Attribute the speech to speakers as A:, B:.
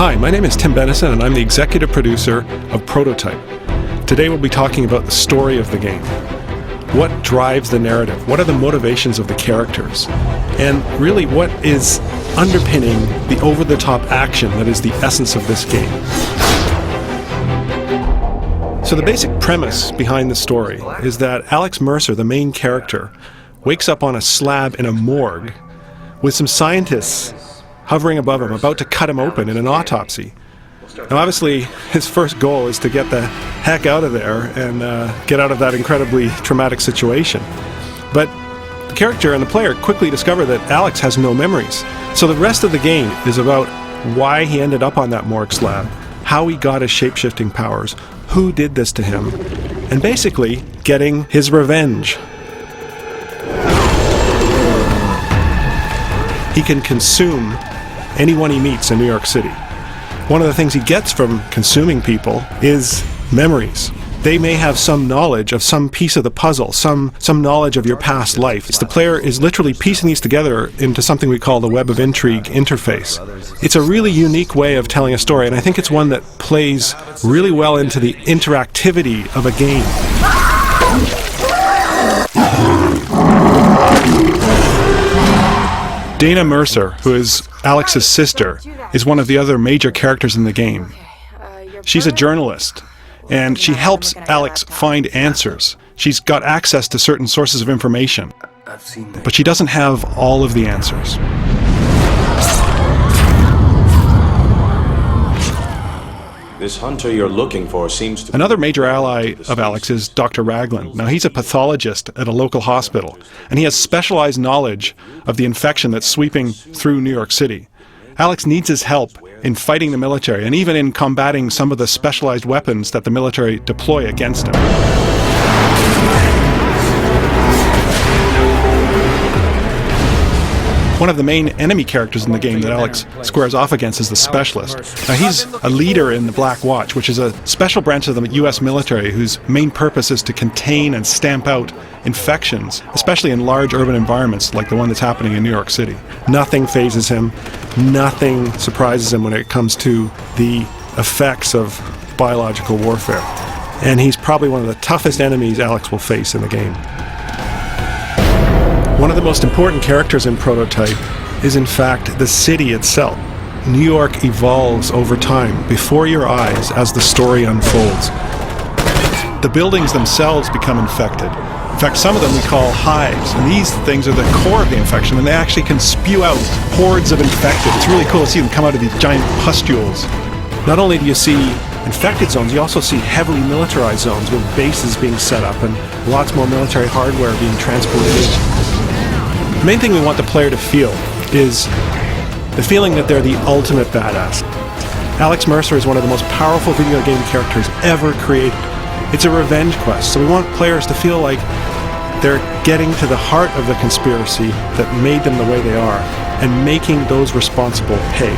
A: Hi, my name is Tim Bennison and I'm the executive producer of Prototype. Today we'll be talking about the story of the game. What drives the narrative? What are the motivations of the characters? And really, what is underpinning the over-the-top action that is the essence of this game? So the basic premise behind the story is that Alex Mercer, the main character, wakes up on a slab in a morgue with some scientists hovering above him, about to cut him open in an autopsy. Now obviously, his first goal is to get the heck out of there and get out of that incredibly traumatic situation. But the character and the player quickly discover that Alex has no memories. So the rest of the game is about why he ended up on that morgue slab, how he got his shape-shifting powers, who did this to him, and basically getting his revenge. He can consume anyone he meets in New York City. One of the things he gets from consuming people is memories. They may have some knowledge of some piece of the puzzle, some knowledge of your past life. The player is literally piecing these together into something we call the Web of Intrigue interface. It's a really unique way of telling a story, and I think it's one that plays really well into the interactivity of a game. Dana Mercer, who is Alex's sister, is one of the other major characters in the game. She's a journalist, and she helps Alex find answers. She's got access to certain sources of information, but she doesn't have all of the answers.
B: This hunter you're looking for seems to...
A: Another major ally of Alex is Dr. Ragland. Now, he's a pathologist at a local hospital, and he has specialized knowledge of the infection that's sweeping through New York City. Alex needs his help in fighting the military, and even in combating some of the specialized weapons that the military deploy against him. One of the main enemy characters in the game that Alex squares off against is the Specialist. Now, he's a leader in the Black Watch, which is a special branch of the U.S. military whose main purpose is to contain and stamp out infections, especially in large urban environments like the one that's happening in New York City. Nothing phases him, nothing surprises him when it comes to the effects of biological warfare. And he's probably one of the toughest enemies Alex will face in the game. One of the most important characters in Prototype is in fact the city itself. New York evolves over time before your eyes as the story unfolds. The buildings themselves become infected. In fact, some of them we call hives, and these things are the core of the infection, and they actually can spew out hordes of infected. It's really cool to see them come out of these giant pustules. Not only do you see infected zones, you also see heavily militarized zones with bases being set up and lots more military hardware being transported in. The main thing we want the player to feel is the feeling that they're the ultimate badass. Alex Mercer is one of the most powerful video game characters ever created. It's a revenge quest, so we want players to feel like they're getting to the heart of the conspiracy that made them the way they are and making those responsible pay.